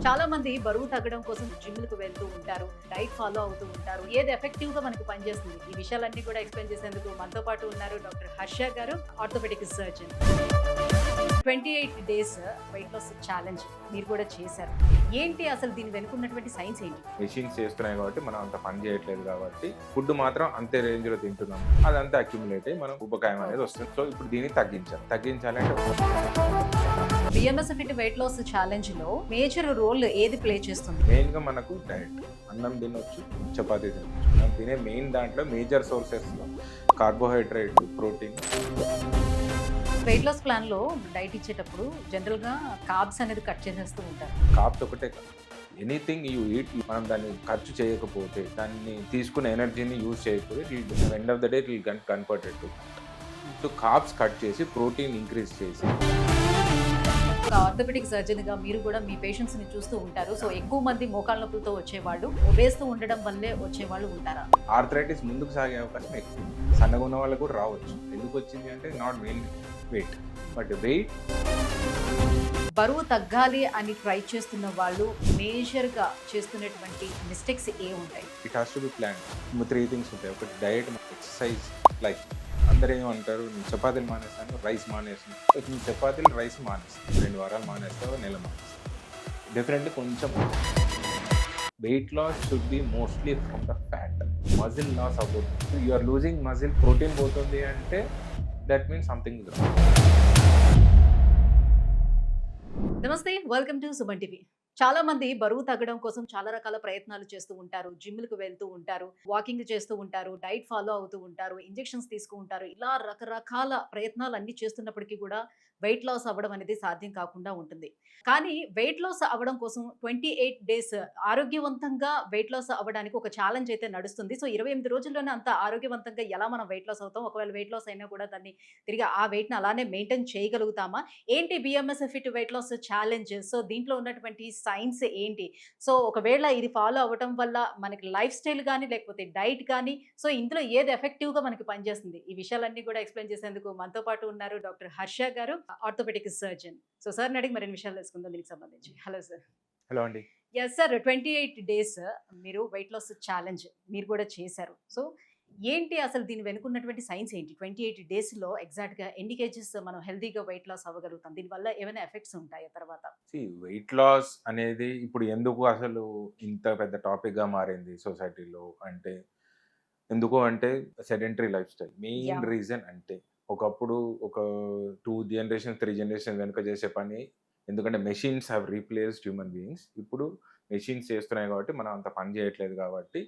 చాలా మంది బరువు తగ్గడం కోసం జిమ్‌లకు వెళ్తూ ఉంటారు. డైట్ ఫాలో అవుతూ ఉంటారు. ఏది ఎఫెక్టివ్‌గా మనకి పనిచేస్తుంది? ఈ విషయాలన్నీ కూడా ఎక్స్‌ప్లెయిన్ చేసేందుకు మనతో పాటు ఉన్నారు doctor Harsha garu, orthopedic surgeon. 28 days weight loss challenge మీరు కూడా చేశారు. ఏంటి అసలు దీని వెనుక ఉన్నటువంటి సైన్స్ ఏంటి? మెషిన్స్ చేస్తున్నాయి కాబట్టి మనం అంత పని చేయట్లేదు కాబట్టి ఫుడ్ మాత్రం అంతే రేంజ్ లో తింటున్నాం. అదంతా అక్యుములేట్ అయ్యి మనం ఉపకాయం అనేది వస్తుంది. సో ఇప్పుడు దీన్ని తగ్గించాలంటే బిఎంఎస్ ఫిట్ వెయిట్ లాస్ ఛాలెంజ్‌లో మేజర్ రోల్ ఏది ప్లే చేస్తుంది? మెయిన్ గా మనకు డైట్. అన్నం తినొచ్చు, చపాతీ తినొచ్చు. మనం తినే మెయిన్ దాంట్లో major sources carbohydrate, protein. Weight loss ప్లాన్‌లో డైట్ ఇచ్చేటప్పుడు జనరల్‌గా కార్బ్స్ అనేది కట్ చేసేస్తూ ఉంటారు. కాప్స్ ఒకటే కాదు, ఎనీథింగ్ యూ ఈట్ మనం దాన్ని ఖర్చు చేయకపోతే, దాన్ని తీసుకున్న ఎనర్జీని యూజ్ చేయకపోతే end of the day it will converted to so carbs cut చేసి ప్రోటీన్ ఇంక్రీజ్ చేసి. ఒక ఆర్థోపెడిక్ సర్జన్‌గా మీరు కూడా మీ పేషెంట్స్‌ని చూస్తూ ఉంటారు. సో ఎక్కువ మంది మోకాళ్ళ నొప్పులతో వచ్చేవాళ్ళు, ఒబేస్‌తో ఉండడం వల్లే వచ్చేవాళ్ళు ఉంటారా? ఆర్థరైటిస్ ముందుకు సాగే అవకాశం ఎక్కువ. సన్నగా ఉన్న వాళ్ళకు కూడా రావచ్చు. ఎందుకు వచ్చింది అంటే not main weight, but weight. బరువు తగ్గాలి అని ట్రై చేస్తున్న వాళ్ళు మేజర్‌గా చేస్తున్నటువంటి మిస్టేక్స్ ఏముంటాయి? It has to B plan. 3 things ఉంటాయి. ఒకటి డయట్, ఎక్సర్సైజ్, లైఫ్. అందరూ ఏమంటారు, నేను చపాతీలు మానేస్తాను, రైస్ మానేస్తాను. నేను చపాతీలు, రైస్ మానేస్తాను. 2 వారాలు మానేస్తావు, నెల మానేస్తావు. డెఫినెట్లీ కొంచెం weight loss should be mostly from the fat. Muscle loss అవ్వదు. You are losing muscle, protein పోతుంది అంటే that means something is wrong. నమస్తే, వెల్కమ్ టు సుమన్ టీవీ. చాలా మంది బరువు తగ్గడం కోసం చాలా రకాల ప్రయత్నాలు చేస్తూ ఉంటారు. జిమ్‌లకు వెళ్తూ ఉంటారు, వాకింగ్ చేస్తూ ఉంటారు, డైట్ ఫాలో అవుతూ ఉంటారు, ఇంజెక్షన్స్ తీసుకుంటారు. ఇలా రకరకాల ప్రయత్నాలు అన్ని చేస్తున్నప్పటికీ కూడా వెయిట్ లాస్ అవ్వడం అనేది సాధ్యం కాకుండా ఉంటుంది. కానీ వెయిట్ లాస్ అవ్వడం కోసం 28 డేస్ ఆరోగ్యవంతంగా వెయిట్ లాస్ అవ్వడానికి ఒక ఛాలెంజ్ అయితే నడుస్తుంది. సో 28 రోజుల్లోనే అంత ఆరోగ్యవంతంగా ఎలా మనం వెయిట్ లాస్ అవుతాం? ఒకవేళ వెయిట్ లాస్ అయినా కూడా దాన్ని తిరిగి ఆ వెయిట్‌ని అలానే మెయింటైన్ చేయగలుగుతామా? ఏంటి BMS fit weight loss challenge? So దీంట్లో ఉన్నటువంటి సైన్స్ ఏంటి? సో ఒకవేళ ఇది ఫాలో అవ్వటం వల్ల మనకి లైఫ్ స్టైల్ గాని, లేకపోతే డైట్ గాని, సో ఇందులో ఏది ఎఫెక్టివ్‌గా మనకి పనిచేస్తుంది? ఈ విషయాలన్నీ కూడా ఎక్స్‌ప్లెయిన్ చేసేందుకు మనతో పాటు ఉన్నారు doctor Harsha garu, orthopedic surgeon. So సార్‌ని అడిగి మరిన్ని విషయాలు తెలుసుకుందాం దీనికి సంబంధించి. Hello sir. హలో అండి. Yes sir. 28 డేస్ మీరు వెయిట్ లాస్ ఛాలెంజ్ మీరు కూడా చేశారు. సో ఏంటి అసలు దీని వెనుక ఉన్నటువంటి సైన్స్ ఏంటి? 28 డేస్‌లో ఎగ్జాక్ట్‌గా ఎన్ని కేజెస్ మనం హెల్తీగా వెయిట్ లాస్ అవ్వగలుగుతాం? దీనివల్ల ఏమైనా ఎఫెక్ట్స్ ఉంటాయా తర్వాత? వెయిట్ లాస్ అనేది ఇప్పుడు ఎందుకు అసలు ఇంత పెద్ద టాపిక్‌గా మారింది సొసైటీలో అంటే, ఎందుకు అంటే sedentary life style. Main yeah! Reason అంటే, ఒకప్పుడు ఒక 2 జనరేషన్స్, 3 జనరేషన్స్ వెనుక చేసే పని, ఎందుకంటే machines have replaced human beings. ఇప్పుడు మెషిన్స్ చేస్తున్నాయి కాబట్టి మనం అంత పని చేయట్లేదు కాబట్టి,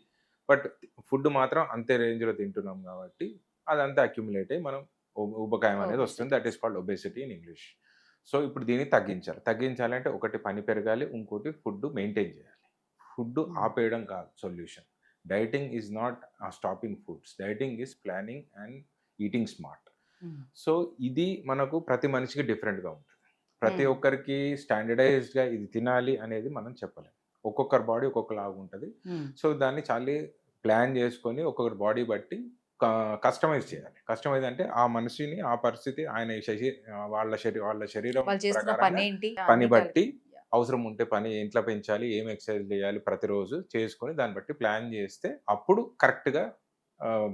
బట్ ఫుడ్ మాత్రం అంతే రేంజ్‌లో తింటున్నాం కాబట్టి అదంతా అక్యుములేట్ అయ్యి మనం ఊబకాయం అనేది వస్తుంది. Obesity. That is called obesity in English. So ఇప్పుడు దీన్ని తగ్గించాలి. తగ్గించాలంటే ఒకటి పని పెరగాలి, ఇంకోటి ఫుడ్ మెయింటైన్ చేయాలి. ఫుడ్ హ్మ్. ఆపేయడం కాదు solution. Dieting is not stopping foods. Dieting is planning and eating smart. హ్మ్. సో ఇది మనకు ప్రతి మనిషికి డిఫరెంట్‌గా ఉంటుంది. ప్రతి హ్మ్. ఒక్కరికి స్టాండర్డైజ్డ్‌గా ఇది తినాలి అనేది మనం చెప్పలేం. ఒక్కొక్కరి బాడీ ఒక్కొక్కలాగా ఉంటది. హ్మ్. సో దాన్ని చాలా ప్లాన్ చేసుకొని ఒక్కొక్కరి బాడీ బట్టి కస్టమైజ్ చేయాలి. కస్టమైజ్ అంటే ఆ మనిషిని, ఆ పరిస్థితి, ఆయన వాళ్ళ శరీరం వాళ్ళు చేస్తున్న ప్రకారంగా పనేంటి పని అన్నీ బట్టి, కలిపి. యాహ్! అవసరం ఉంటే పని ఎట్లా పెంచాలి, ఏం ఎక్సర్సైజ్ చేయాలి ప్రతిరోజు చేసుకొని దాన్ని బట్టి ప్లాన్ చేస్తే అప్పుడు కరెక్ట్‌గా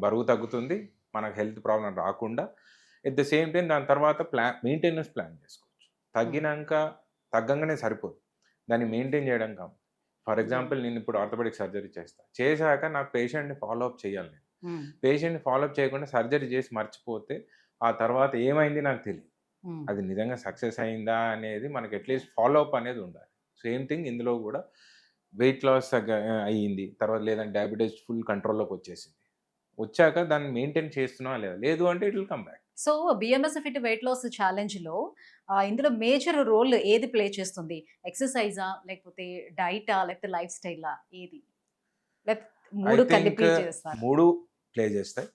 బరువు తగ్గుతుంది. మనకు హెల్త్ ప్రాబ్లమ్ రాకుండా. ఎట్ ద సేమ్ టైమ్ దాని తర్వాత మెయింటెనెన్స్ ప్లాన్ చేసుకోవచ్చు. హ్మ్. తగ్గినంక తగ్గంగానే సరిపోదు. దాన్ని మెయింటైన్ చేయడం కాదు. For yeah! ఎగ్జాంపుల్ నేను ఇప్పుడు ఆర్థోపెడిక్ సర్జరీ చేస్తా. చేశాక నాకు పేషెంట్‌ని ఫాలో అప్ చేయాలి నేను. హ్మ్. పేషెంట్‌ని ఫాలో అప్ చేయకుండా సర్జరీ చేసి మర్చిపోతే ఆ తర్వాత ఏమైంది నాకు తెలీదు. హ్మ్. అది నిజంగా సక్సెస్ అయిందా అనేది మనకి అట్‌లీస్ట్ ఫాలో అప్ అనేది ఉండాలి. సేమ్ థింగ్ ఇందులో గూడా వెయిట్ లాస్ అయింది. తర్వాత లేదంటే డయాబెటిస్ ఫుల్ కంట్రోల్‌లోకి వచ్చేసింది. వచ్చాక దాన్ని మెయింటైన్ చేస్తున్నావా లేదా? లేదు అంటే it will come back. So BMS fit weight loss ఛాలెంజ్‌లో ఇందులో మేజర్ రోల్ ఏది ప్లే చేస్తుంది? ఎక్సర్‌సైజా? లేకపోతే డైటా? లేకపోతే లైఫ్ స్టైలా? ఏది? లేకపోతే ఐ 3 థింక్ కలిపి చేస్తారా? 3 ప్లే చేస్తాయి.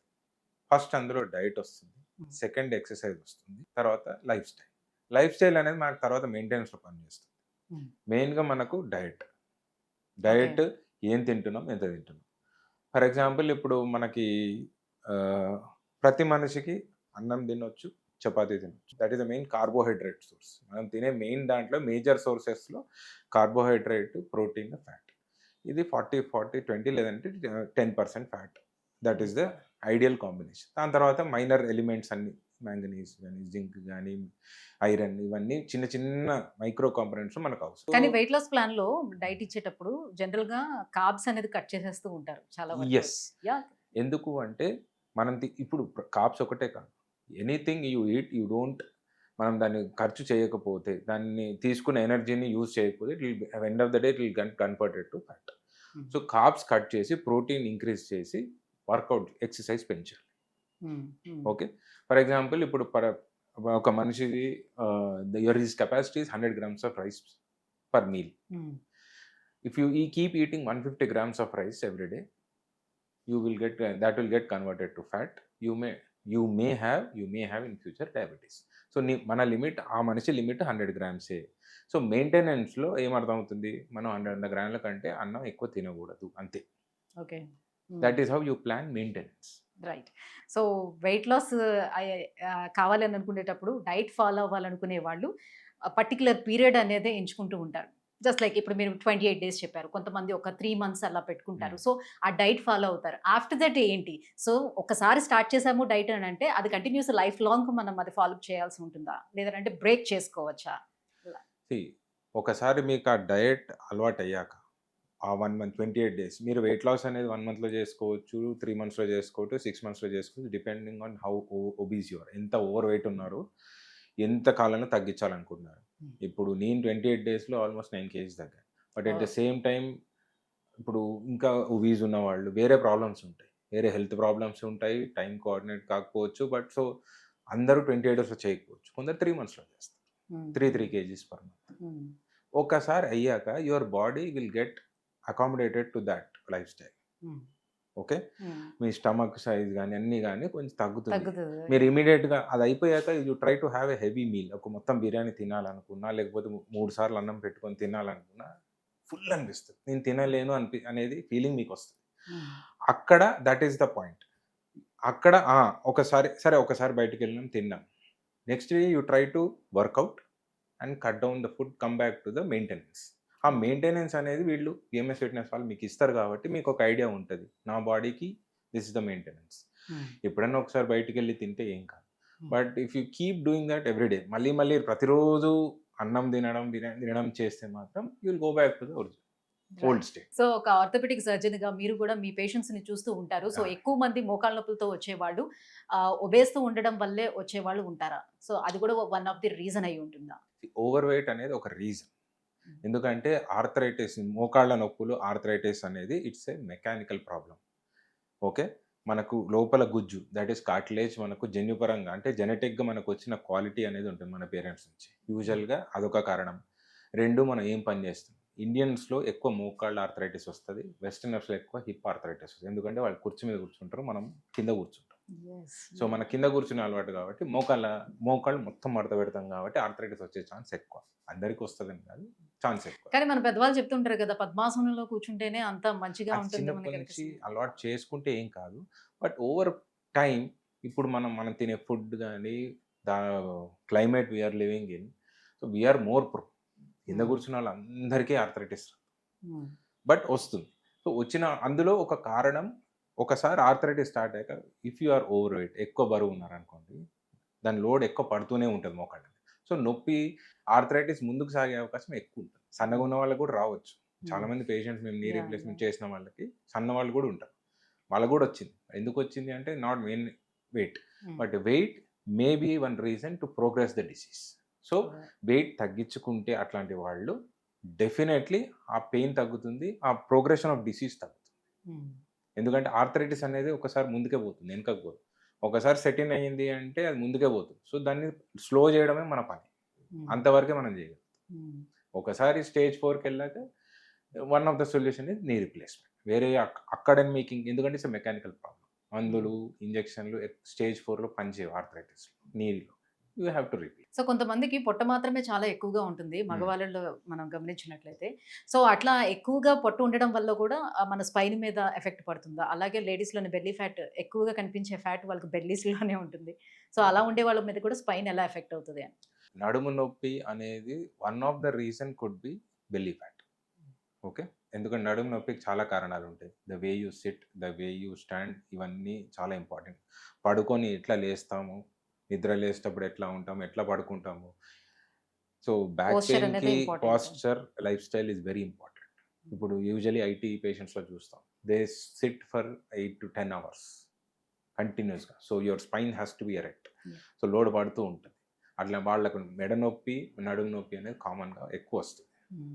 ఫస్ట్ అందులో డైట్ వస్తుంది. హ్మ్. సెకండ్ ఎక్సర్సైజ్ వస్తుంది. తర్వాత లైఫ్ స్టైల్. లైఫ్ స్టైల్ అనేది మనకు తర్వాత మెయింటెనెన్స్‌లో పనిచేస్తుంది. హ్మ్. మెయిన్‌గా మనకు డయట్. ఓకే. డయట్ ఏం తింటున్నాం? ఎంత తింటున్నాం? ఫర్ ఎగ్జాంపుల్ ఇప్పుడు మనకి ఆహ్, ప్రతి మనిషికి అన్నం తినొచ్చు, చపాతీ తినొచ్చు. That is the main carbohydrate source. మనం తినే మెయిన్ దాంట్లో మేజర్ సోర్సెస్లో కార్బోహైడ్రేట్, ప్రోటీన్, ఫ్యాట్. ఇది 40-40-20 లేదంటే 10% fat. That is the ideal combination. దాని తర్వాత మైనర్ ఎలిమెంట్స్ అన్ని మ్యాంగనీస్ కానీ, జింక్ కానీ, ఐరన్, ఇవన్నీ చిన్న చిన్న మైక్రో కాంపోనెంట్స్ మనకు అవసరం. కానీ వెయిట్ లాస్ ప్లాన్ లో డైట్ ఇచ్చేటప్పుడు జనరల్ గా కార్బ్స్ అనేది కట్ చేసేస్తూ ఉంటారు చాలా వరకు. ఎస్. యా. ఎందుకు అంటే మనం ఇప్పుడు కార్బ్స్ ఒకటే కాదు, anything you eat you don't, మనం దాన్ని ఖర్చు చేయకపోతే, దాన్ని తీసుకున్న ఎనర్జీని యూజ్ చేయకపోతే, end of the day it will converted to fat. So carbs cut చేసి ప్రోటీన్ ఇంక్రీజ్ చేసి వర్కౌట్ ఎక్సర్సైజ్ పెంచాలి. ఓకే, ఫర్ ఎగ్జాంపుల్ ఇప్పుడు ఒక మనిషిది his capacity is 100 grams of rice per meal. If you keep eating 150 grams of rice every day, you will get that will get converted to fat. You may have in future diabetes. So మన limit, ఆ మనిషి limit 100 grams. So మెయింటెనెన్స్లో ఏమర్థమవుతుంది, మనం 100 grams కంటే అన్నం ఎక్కువ తినకూడదు, అంతే. Okay, that is how you plan maintenance. Right. So weight loss కావాలని అనుకునేటప్పుడు డైట్ ఫాలో అవ్వాలనుకునే వాళ్ళు పర్టికులర్ పీరియడ్ అనేది ఎంచుకుంటూ ఉంటారు. జస్ట్ లైక్ ఇప్పుడు మీరు 28 days చెప్పారు, కొంతమంది ఒక 3 months అలా పెట్టుకుంటారు. సో ఆ డైట్ ఫాలో అవుతారు. ఆఫ్టర్ దట్ ఏంటి? సో ఒకసారి స్టార్ట్ చేసాము డైట్ అని అంటే అది కంటిన్యూస్ లైఫ్ లాంగ్ మనం అది ఫాలో చేయాల్సి ఉంటుందా, లేదంటే బ్రేక్ చేసుకోవచ్చా? ఒకసారి మీకు ఆ డయట్ అలవాటు అయ్యాక ఆ 1 month 28 days మీరు వెయిట్ లాస్ అనేది 1 monthలో చేసుకోవచ్చు, 3 monthsలో చేసుకోవచ్చు, 6 monthsలో చేసుకోవచ్చు, depending on how obese you are, ఎంత ఓవర్ వెయిట్ ఉన్నారు, ఎంత కాలంలో తగ్గించాలనుకుంటున్నారు. ఇప్పుడు నేను 28 daysలో ఆల్మోస్ట్ 9 kgs తగ్గాను. But at the same time ఇప్పుడు ఇంకా ఒబీస్ ఉన్న వాళ్ళు వేరే ప్రాబ్లమ్స్ ఉంటాయి, వేరే హెల్త్ ప్రాబ్లమ్స్ ఉంటాయి, టైం కోఆర్డినేట్ కాకపోవచ్చు. బట్ సో అందరూ 28 daysలో చేయకపోవచ్చు, కొందరు 3 monthsలో చేస్తారు, 3 kgs per month. ఒకసారి అయ్యాక your body will get accommodated to that life style. Okay, me stomach size కానీ అన్నీ కానీ కొంచెం తగ్గుతుంది. మీరు ఇమీడియట్గా అది అయిపోయాక you try to have a heavy meal. ఒక మొత్తం బిర్యానీ తినాలనుకున్నా, లేకపోతే 3 సార్లు అన్నం పెట్టుకొని తినాలనుకున్నా ఫుల్ అనిపిస్తుంది, నేను తినలేను అనేది ఫీలింగ్ మీకు వస్తుంది. అక్కడ దట్ ఈస్ ద పాయింట్. అక్కడ ఒకసారి బయటకు వెళ్ళినాం, తిన్నాం, next day you try to workout and cut down the food, come back to the maintenance. ఆ మెయింటెనెన్స్ అనేది వీళ్ళు బిఎంఎస్ ఫిట్నెస్ వాళ్ళు మీకు ఇస్తారు కాబట్టి మీకు ఒక ఐడియా ఉంటుంది, నా బాడీకి దిస్ ఇస్ ద మెయింటెనెన్స్. ఎప్పుడన్నా ఒకసారి బయటికి వెళ్ళి తింటే ఏం కాదు. But if you keep doing that everyday, మళ్ళీ ప్రతిరోజు అన్నం తినడం చేస్తే మాత్రం you will go back to the old state. So ఒక ఆర్థోపెడిక్ సర్జన్ గా మీరు కూడా మీ పేషెంట్స్ ని చూస్తూ ఉంటారు. సో ఎక్కువ మంది మోకాళ్ళ నొప్పులతో వచ్చేవాళ్ళు ఒబేస్తో ఉండడం వల్లే వచ్చేవాళ్ళు ఉంటారా? సో అది కూడా వన్ ఆఫ్ ది రీజన్ అయి ఉంటుందా? ఓవర్ వెయిట్ అనేది ఒక రీజన్. ఎందుకంటే ఆర్థరైటిస్, మోకాళ్ళ నొప్పులు, ఆర్థరైటిస్ అనేది it's a mechanical problem. Okay, మనకు లోపల గుజ్జు, దట్ ఈస్ కార్టిలేజ్, మనకు జన్యుపరంగా అంటే జెనెటిక్గా మనకు వచ్చిన క్వాలిటీ అనేది ఉంటుంది మన పేరెంట్స్ నుంచి. యూజువల్గా అదొక కారణం. 2, మనం ఏం పని చేస్తాం. ఇండియన్స్లో ఎక్కువ మోకాళ్ళ ఆర్థరైటిస్ వస్తుంది, వెస్టర్నర్స్లో ఎక్కువ హిప్ ఆర్థరైటిస్ వస్తుంది. ఎందుకంటే వాళ్ళు కుర్చీ మీద కూర్చుంటారు, మనం కింద కూర్చుంటాం. సో మన కింద కూర్చునే అలవాటు కాబట్టి మోకాళ్ళు మొత్తం మడత పెడతాం కాబట్టి ఆర్థరైటిస్ వచ్చే ఛాన్స్ ఎక్కువ. అందరికి వస్తుందని కాదు, ఛాన్స్ ఎక్కువ. కానీ మన పెద్దవాళ్ళు చెప్తుంటారు కదా, పద్మాసనంలో కూర్చుంటేనే అంత మంచిగా ఉంటుంది. చిన్నప్పటి నుంచి అలవాటు చేసుకుంటే ఏం కాదు. బట్ ఓవర్ టైం ఇప్పుడు మనం తినే ఫుడ్ కానీ, climate we're living in, so we're more pro. కింద కూర్చున్న వాళ్ళందరికీ ఆర్థరైటిస్ బట్ వస్తుంది. సో అందులో ఒక కారణం, ఒకసారి ఆర్థరైటిస్ స్టార్ట్ అయ్యాక if you are overweight, ఎక్కువ బరువు ఉన్నారనుకోండి, దాని లోడ్ ఎక్కువ పడుతూనే ఉంటుంది మోకాళ్ళ. సో నొప్పి, ఆర్థరైటిస్ ముందుకు సాగే అవకాశం ఎక్కువ ఉంటుంది. సన్నగా ఉన్న వాళ్ళకి కూడా రావచ్చు. చాలా మంది పేషెంట్స్ మేము నీ రీప్లేస్మెంట్ చేసిన వాళ్ళకి సన్న వాళ్ళు కూడా ఉంటారు, వాళ్ళకు కూడా వచ్చింది. ఎందుకు వచ్చింది అంటే not main weight, but weight may be one reason to progress the disease. So weight తగ్గించుకుంటే అట్లాంటి వాళ్ళు డెఫినెట్లీ ఆ పెయిన్ తగ్గుతుంది, ఆ ప్రోగ్రెషన్ ఆఫ్ డిసీజ్ తగ్గుతుంది. ఎందుకంటే ఆర్థరైటిస్ అనేది ఒకసారి ముందుకే పోతుంది, వెనుకకు పోదు. ఒకసారి సెటిన్ అయ్యింది అంటే అది ముందుకే పోతుంది. సో దాన్ని స్లో చేయడమే మన పని, అంతవరకే మనం చేయగలుగుతాం. ఒకసారి స్టేజ్ 4కి వెళ్ళాక one of the solution is knee replacement. వేరే అక్కడ మీకు ఎందుకంటే ఇట్స్ మెకానికల్ ప్రాబ్లం, మందులు, ఇంజెక్షన్లు స్టేజ్ 4లో పనిచేయవు ఆర్థరైటిస్లో, నీలో. You have to repeat. So కొంతమందికి పొట్ట మాత్రమే చాలా ఎక్కువగా ఉంటుంది మగవాళ్ళలో మనం గమనించినట్లయితే. సో అట్లా ఎక్కువగా పొట్ట ఉండడం వల్ల కూడా మన స్పైన్ మీద ఎఫెక్ట్ పడుతుందా? అలాగే లేడీస్‌లోని బెల్లీ ఫ్యాట్ ఎక్కువగా కనిపించే ఫ్యాట్ వాళ్ళకి బెల్లీస్‌లోనే ఉంటుంది. సో అలా ఉండే వాళ్ళ మీద కూడా స్పైన్ ఎలా ఎఫెక్ట్ అవుతది అని? నడుము నొప్పి అనేది one of the reason could be belly fat. Okay. ఎందుకంటే నడుము నొప్పికి చాలా కారణాలు ఉంటాయి. The way you SIT, the way you stand, ఇవన్నీ చాలా ఇంపార్టెంట్. పడుకొని ఎట్లా లేస్తాము, నిద్ర లేచేటప్పుడు ఎట్లా ఉంటాము, ఎట్లా పడుకుంటాము. సో బ్యాక్ పోస్చర్ అనేది పెయిన్‌కి important. Posture, life style is very important. ఇప్పుడు యూజువల్లీ ఐటీ పేషెంట్స్‌లో చూస్తాం. They sit for 8 to 10 hours కంటిన్యూస్‌గా. So your spine has to be erect. Yeah. So load పడుతూ ఉంటుంది. అట్లా వాళ్ళకు మెడ నొప్పి, నడుము నొప్పి అనేది కామన్‌గా ఎక్కువ వస్తుంది.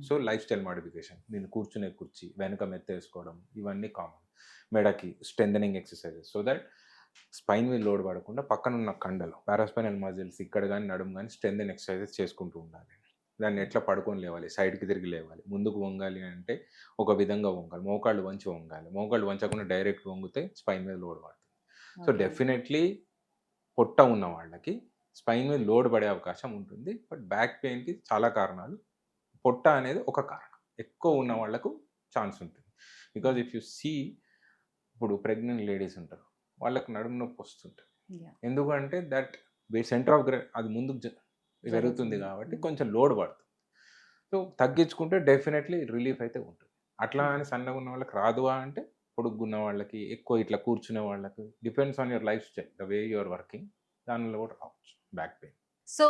సో లైఫ్ స్టైల్ మోడిఫికేషన్, నేను కూర్చునే కుర్చీ వెనక మెత్తేసుకోవడం, ఇవన్నీ కామన్. మెడకి strengthening exercises so that spine మీద లోడ్ పడకుండా పక్కనున్న కండలు పారాస్పైనల్ మజిల్స్ ఇక్కడ కానీ నడుము కానీ స్ట్రెంథన్ ఎక్సర్సైజెస్ చేసుకుంటూ ఉండాలి. దాన్ని ఎట్లా పడుకొని లేవాలి, సైడ్కి తిరిగి లేవాలి, ముందుకు వంగాలి అంటే ఒక విధంగా వంగాలి, మోకాళ్ళు వంచి వంగాలి, మోకాళ్ళు వంచకుండా డైరెక్ట్ వంగితే స్పైన్ మీద లోడ్ పడుతుంది. సో డెఫినెట్లీ పొట్ట ఉన్న వాళ్ళకి స్పైన్ మీద లోడ్ పడే అవకాశం ఉంటుంది. బట్ బ్యాక్ పెయిన్కి చాలా కారణాలు, పొట్ట అనేది ఒక కారణం. ఎక్కువ ఉన్న వాళ్ళకు ఛాన్స్ ఉంటుంది. బికాజ్ ఇఫ్ యు సీ ఇప్పుడు ప్రెగ్నెంట్ లేడీస్ ఉంటారు, వాళ్ళకి నడుము నొప్పి వస్తుంటుంది. ఎందుకంటే దట్ సెంటర్ ఆఫ్ అది ముందుకు జరుగుతుంది కాబట్టి కొంచెం లోడ్ పడుతుంది. సో తగ్గించుకుంటే డెఫినెట్లీ రిలీఫ్ అయితే ఉంటుంది. అట్లా అని సన్నగా ఉన్న వాళ్ళకి రాదు అంటే పొడుగున్న వాళ్ళకి, ఎక్కువ ఇట్లా కూర్చునే వాళ్ళకి, depends on your life style, the way your working, దానిలో కూడా రావచ్చు బ్యాక్ పెయిన్. సో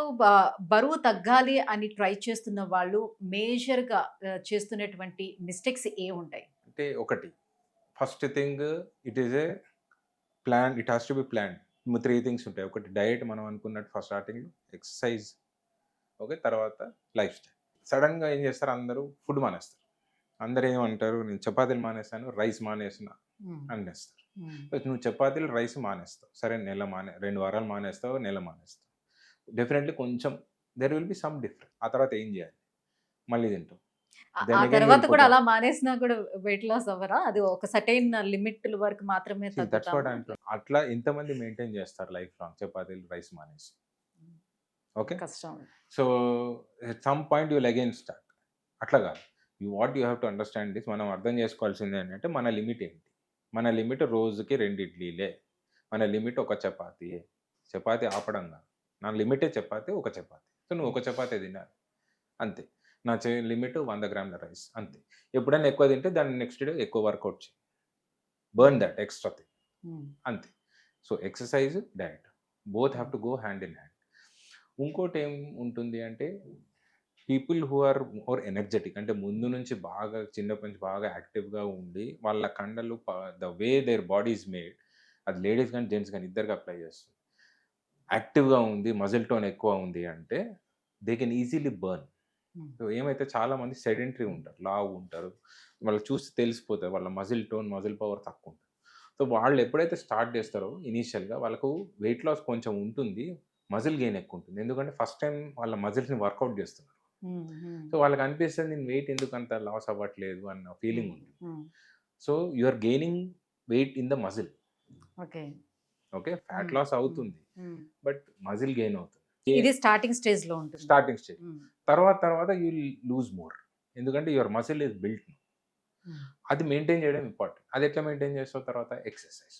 బరువు తగ్గాలి అని ట్రై చేస్తున్న వాళ్ళు మేజర్‌గా చేస్తున్నటువంటి మిస్టేక్స్ ఏముంటాయి? అంటే ఒకటి, first thing it is a plan, it has to B plan. 3 things ఉంటాయి. ఒకటి డయట్, మనం అనుకున్నట్టు ఫస్ట్ స్టార్టింగ్‌లో ఎక్సర్సైజ్, ఓకే, తర్వాత లైఫ్ స్టైల్. సడన్‌గా ఏం చేస్తారు, అందరూ ఫుడ్ మానేస్తారు. అందరూ ఏమంటారు, నేను చపాతీలు మానేసాను, రైస్ మానేసిన అనేస్తారు. నువ్వు చపాతీలు రైస్ మానేస్తావు, సరే 2 వారాలు మానేస్తావు, నెల మానేస్తావు, డెఫినెట్లీ కొంచెం there will be some difference. ఆ తర్వాత ఏం చేయాలి, మళ్ళీ తింటావు. Then ఆ again తర్వాత కూడా వెళ్ళిపోతావు. అలా మానేసినా కూడా వెయిట్ లాస్ అవ్వరా? అది ఒక సర్టెయిన్ లిమిట్‌ల వరకు మాత్రమే See, that's what తగ్గుతామా? I'm trying. అట్లా ఎంతమంది మెయింటైన్ చేస్తారు లైఫ్ లాంగ్ చపాతీలు రైస్ మానేసి? ఓకే. కష్టం. So at some point you'll again start. అట్లా కాదు. What you have to understand this, మనం అర్థం చేసుకోవాల్సింది ఏంటంటే మన లిమిట్ ఏంటి. మన లిమిట్ రోజుకి 2 ఇడ్లీలే, మన లిమిట్ ఒక చపాతీయే. చపాతీ ఆపడం కాదు, నా లిమిటే చపాతీ, ఒక చపాతీ. సో నువ్వు ఒక చపాతీ తినాలి అంతే. నా లిమిట్ 100 గ్రాముల రైస్ అంతే. ఎప్పుడైనా ఎక్కువ తింటే దాన్ని నెక్స్ట్ డే ఎక్కువ వర్కౌట్ చేయి, బర్న్ దట్ ఎక్స్ట్రా థింగ్ అంతే. So exercise, diet both have to go hand in hand. ఇంకోటి ఏం ఉంటుంది అంటే people who are more energetic, అంటే ముందు నుంచి బాగా చిన్నప్పటి నుంచి బాగా యాక్టివ్గా ఉండి వాళ్ళ కండలు the way their body is made, అది లేడీస్ కానీ జెంట్స్ కానీ ఇద్దరికి అప్లై చేస్తుంది. యాక్టివ్గా ఉంది, మజిల్ టోన్ ఎక్కువ ఉంది అంటే they can easily burn. So ఏమైతే చాలా మంది సెడెంటరీ ఉంటారు, లావు ఉంటారు, వాళ్ళు చూస్తే తెలిసిపోతారు వాళ్ళ మజిల్ టోన్, మజిల్ పవర్ తక్కువ ఉంటుంది. సో వాళ్ళు ఎప్పుడైతే స్టార్ట్ చేస్తారో ఇనీషియల్గా వాళ్ళకు వెయిట్ లాస్ కొంచెం ఉంటుంది, మజిల్ గెయిన్ ఎక్కువ ఉంటుంది. ఎందుకంటే ఫస్ట్ టైం వాళ్ళ మజిల్స్ని వర్కౌట్ చేస్తున్నారు. సో వాళ్ళకి అనిపిస్తుంది నేను వెయిట్ ఎందుకు అంత లాస్ అవ్వట్లేదు అన్న ఫీలింగ్ ఉంటుంది. So you are gaining weight in the muscle. Okay. Okay, fat loss అవుతుంది బట్ మజిల్ గెయిన్ అవుతుంది. ఇది స్టార్టింగ్ స్టేజ్‌లో ఉంటుంది. Starting stage. తర్వాత యూ లూజ్ మోర్, ఎందుకంటే యువర్ మజిల్ ఇస్ బిల్ట్. అది మెయింటైన్ చేయడం ఇంపార్టెంట్. అది ఎట్లా మెయింటైన్ చేస్తావు, తర్వాత exercise,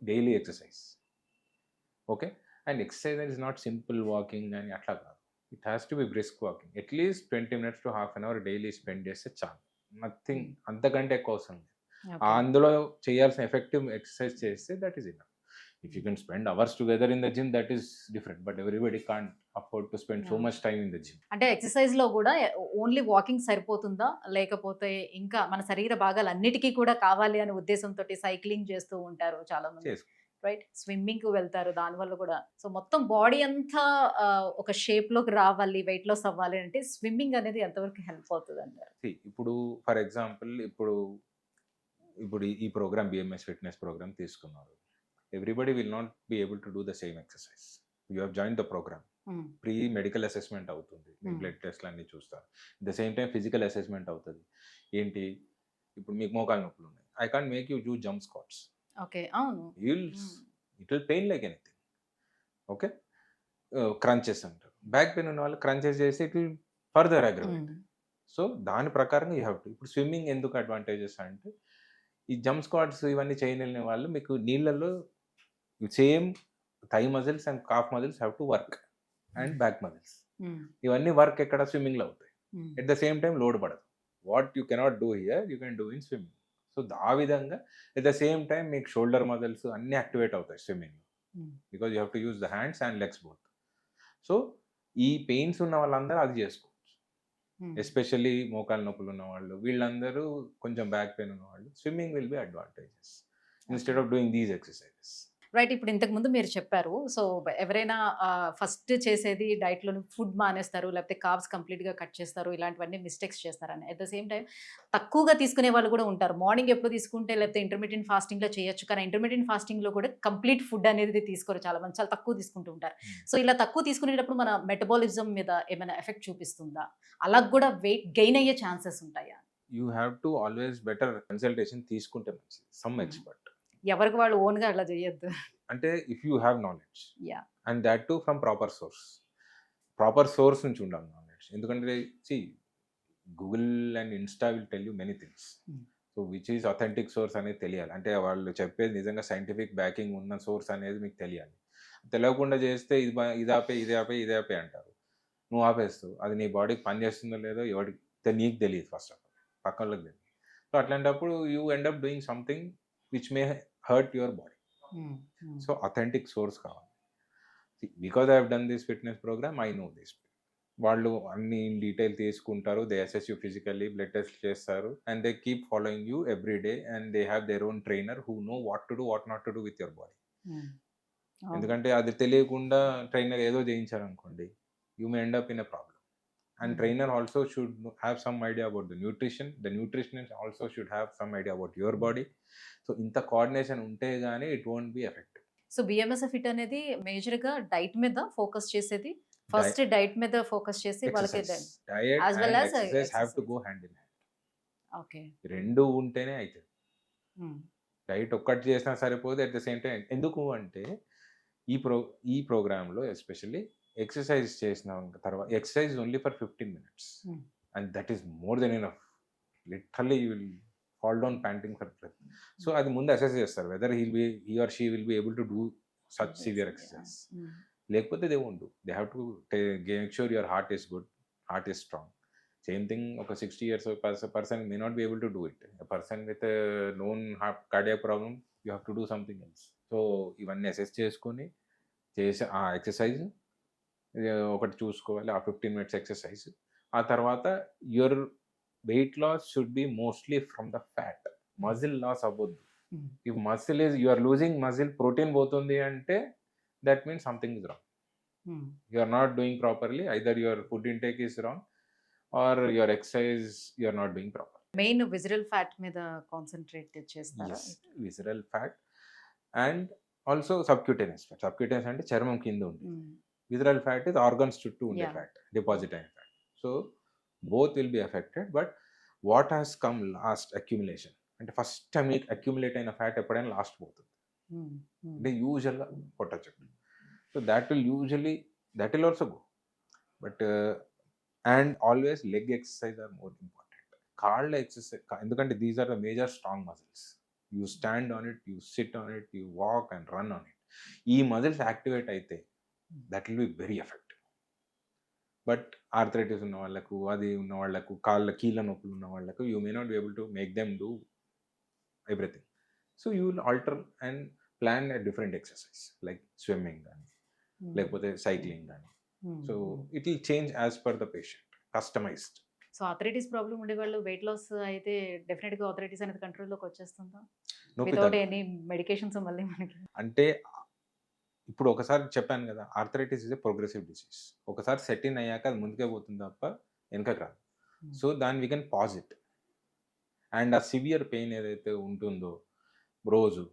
daily exercise. Okay. And exercise is not simple walking అని అట్లా కాదు, it has to be brisk walking. At least 20 minutes to half an hour daily spend చేస్తే చాలు, నథింగ్ అంతకంటే ఎక్కువ అవసరం లేదు. అందులో చేయాల్సిన ఎఫెక్టివ్ ఎక్సర్సైజ్ చేస్తే that is enough. If you can spend hours together in the gym, that is different, but everybody can't afford to spend so much time in the gym. అంటే ఎక్సర్సైజ్‌లో కూడా ఓన్లీ వాకింగ్ సరిపోతుందా? లేకపోతే ఇంకా మన శరీర భాగాలన్నిటికీ కూడా కావాలి అనే ఉద్దేశంతోటి సైక్లింగ్ చేస్తూ ఉంటారు చాలా మంది. రైట్. స్విమ్మింగ్‌కి వెళ్తారు, దానివల్ల కూడా. సో మొత్తం బాడీ అంతా ఒక షేప్‌లోకి రావాలి, వెయిట్ లాస్ అవ్వాలి అంటే స్విమ్మింగ్ అనేది ఎంతవరకు హెల్ప్ అవుతుందంటారు? ఇప్పుడు ఫర్ ఎగ్జాంపుల్ ఇప్పుడు ఈ ప్రోగ్రామ్ బిఎంఎస్ ఫిట్నెస్ ప్రోగ్రామ్ తీసుకున్నారు. Everybody will not be able to do the same exercise. You have joined the program. Pre medical assessment అవుతుంది, బ్లడ్ టెస్ట్లు అన్ని చూస్తారు. The same time physical assessment అవుతుంది. ఏంటి, ఇప్పుడు మీకు మోకాలు నొప్పులు ఉన్నాయి, I can't make you do jump squats. Okay. అవును. It will pain like anything. Okay. Crunches అంటారు. బ్యాక్ పెయిన్ ఉన్న వాళ్ళు క్రంచెస్ చేసి it will further aggravate. So, దాని ప్రకారంగా యూ హావ్ టు. ఇప్పుడు స్విమ్మింగ్ ఎందుకు అడ్వాంటేజెస్ అంటే, ఈ జంప్ స్క్వాట్స్ ఇవన్నీ చేయలేని వాళ్ళు మీకు నీళ్ళల్లో same thigh muscles and calf muscles have to work and back muscles. ఇవన్నీ వర్క్ ఎక్కడ స్విమ్మింగ్‌లో అవుతాయి. At the same time load పడదు. What you cannot do here you can do in swimming. So, ఆ విధంగా ఎట్ ద సేమ్ టైమ్ మీకు shoulder muscles అన్నీ activate అవుతాయి స్విమ్మింగ్‌లో. Because you have to use the hands and legs both. So, ఈ pains ఉన్న వాళ్ళందరూ అది చేసుకోవచ్చు. ఎస్పెషల్లీ మోకాలు నొప్పులు ఉన్నవాళ్ళు, వీళ్ళందరూ కొంచెం బ్యాక్ పెయిన్ ఉన్నవాళ్ళు swimming will be advantages instead of doing these exercises. Right. ఇప్పుడు ఇంతకుముందు మీరు చెప్పారు. సో, ఎవరైనా ఫస్ట్ చేసేది డైట్‌లోని ఫుడ్ మానేస్తారు. లేకపోతే కార్బ్స్ కంప్లీట్‌గా కట్ చేస్తారు. ఇలాంటివన్నీ మిస్టేక్స్ చేస్తారని. అట్ ద సేమ్ టైమ్ తక్కువగా తీసుకునే వాళ్ళు కూడా ఉంటారు. మార్నింగ్ ఎప్పుడు తీసుకుంటే లేకపోతే ఇంటర్మిటెంట్ ఫాస్టింగ్‌లో చేయొచ్చు. కానీ ఇంటర్మిటెంట్ ఫాస్టింగ్‌లో కూడా కంప్లీట్ ఫుడ్ అనేది తీసుకోరు చాలామంది. చాలా తక్కువ తీసుకుంటూ ఉంటారు. సో, ఇలా తక్కువ తీసుకునేటప్పుడు మన మెటబాలిజం మీద ఏమైనా ఎఫెక్ట్ చూపిస్తుందా? అలా కూడా వెయిట్ గెయిన్ అయ్యే ఛాన్సెస్ ఉంటాయా? You have to always better consultation తీసుకుంటే మంచిది. Some expert. ఎవరికి వాళ్ళు ఓన్‌గా అట్లా చేయొద్దు. అంటే if you have knowledge yeah! And thought too from proper source. Proper source నుంచి ఉండాలి నాలెడ్జ్. ఎందుకంటే see Google and Insta will tell you many things. So, which is authentic source అనేది తెలియాలి. అంటే వాళ్ళు చెప్పేది నిజంగా సైంటిఫిక్ బ్యాకింగ్ ఉన్న సోర్స్ అనేది మీకు తెలియాలి. తెలియకుండా చేస్తే ఇది ఆపే, ఇది ఆపే, ఇది ఆపే అంటారు. నువ్వు ఆపేస్తావు. అది నీ బాడీకి పని చేస్తుందో లేదో ఎవడికి నీకు తెలీదు ఫస్ట్ ఆఫ్ ఆల్. పక్కోళ్ళకి తెలీదు. సో, అట్లాంటప్పుడు you end up doing something which may hurt your body. So, authentic source కావాలి. Because I have done this fitness program I know this. వాళ్ళు అన్ని ఇన్ డీటెయిల్ తీసుకుంటారు. They assess you physically, blood test చేస్తారు. And they keep following you every day and they have their own trainer who know what to do, what not to do with your body. ఎందుకంటే అది తెలియకుండా trainer ఏదో చేయించారనుకోండి, you may end up in a problem. And trainer also should have some idea about the nutrition. The nutritionist also should have some idea about your body. So, ఇంత coordination ఉంటే గానీ it won't be effective. So, BMSF fit అనేది మేజర్‌గా diet మీద focus చేసేది. First diet మీద focus చేసి వాళ్ళకి exercise. Diet as well and as exercise have to exercise. Go hand in hand. Okay. 2 ఉంటేనే అయితది. డైట్ ఒక్కటి చేసినా సరిపోదు. అట్ ద సేమ్ టైమ్ ఎందుకు అంటే ఈ ప్రోగ్రామ్‌లో ఎస్పెషల్లీ ఎక్సర్సైజ్ చేసిన తర్వాత exercise only for 15 minutes and that is more than enough. Literally you will fall down panting for breath. So, అది ముందు అసెస్ చేస్తారు whether he or she will be able to do such severe exercise. లేకపోతే they won't do. They have to make sure your heart is good, heart is strong. Same thing ఒక 60 years person may not be able to do it. A person with known cardiac problem you have to do something else. So, ఇవన్నీ assess చేసుకొని చేసే ఆ exercise ఒకటి చూసుకోవాలి. ఆ 15 minutes exercise. ఆ తర్వాత your weight loss should be mostly from the fat. Muscle loss అవ్వొద్దు. If muscle you are losing muscle, protein పోతుంది అంటే that means something is wrong. You are not doing properly. Either your food intake is wrong or your exercise you are not doing proper. Main visceral fat మీద concentrate చేస్తారా? Yes. Visceral fat and also subcutaneous fat. Subcutaneous అంటే చర్మం కింద ఉంటుంది. Visceral fat is organs చుట్టూ ఉండే Yeah. Fat, deposit అయిన fat. So, both will be affected. But what has come last accumulation అంటే ఫస్ట్ మీకు అక్యుములేట్ అయిన ఫ్యాట్ ఎప్పుడైనా లాస్ట్ పోతుంది. అంటే యూజువల్‌గా పొట్ట చుట్టూ. So, that will also go. But and always leg exercise are more important. కాళ్ళ ఎక్సర్సైజ్ ఎందుకంటే these are the major strong muscles. You stand on it, you sit on it, you walk and run on it. ఈ muscles activate అయితే that will be very effective. But arthritis ఉన్న వాళ్ళకు, అది ఉన్న వాళ్ళకు, కీళ్ళ నొప్పులు ఉన్న వాళ్ళకు you may not be able to make them do everything. So, you will alter and plan a different exercise like swimming కానీ లేకపోతే సైక్లింగ్ కానీ. So, it will change as per the patient, customized. So, arthritis problem ఉండేవాళ్ళు weight loss అయితే డెఫినిట్‌గా arthritis అనేది కంట్రోల్‌లోకి వచ్చేస్తుందా? నొప్పి వితౌట్ ఎనీ మెడికేషన్స్ మళ్ళీ మనకి. అంటే ఇప్పుడు ఒకసారి చెప్పాను కదా, arthritis is a progressive disease. ఒకసారి సెట్ ఇన్ అయ్యాక అది ముందుకే పోతుంది తప్ప వెనకకి రాదు. సో, దాన్ని we can pause it. And ఆ సివియర్ పెయిన్ ఏదైతే ఉంటుందో రోజు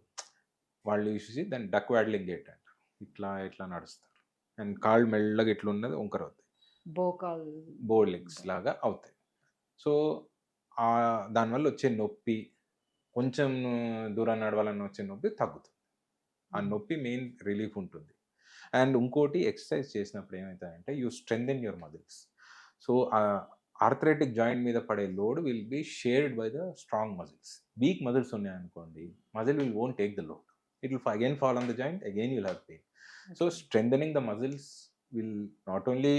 వాళ్ళు చూసి దాన్ని డక్ వాడ్లింగ్ గేట్ అంటారు. ఇట్లా నడుస్తారు అండ్ కాళ్ళు మెల్లగా ఇట్లా ఉన్నది వంకర అవుతాయి. బోకాల్ బో లెగ్స్ లాగా అవుతాయి. సో, దానివల్ల వచ్చే నొప్పి కొంచెం దూరం నడవాలన్న వచ్చే నొప్పి తగ్గుతుంది. ఆ నొప్పి మెయిన్ రిలీఫ్ ఉంటుంది. అండ్ ఇంకోటి ఎక్సర్సైజ్ చేసినప్పుడు ఏమవుతుందంటే you strengthen your muscles. So arthritic joint మీద పడే load will be shared by the strong muscles. Weak muscles ఉన్నాయనుకోండి, muscle will won't take the load. It will again fall on the joint, again you will have pain. So strengthening the muscles will not only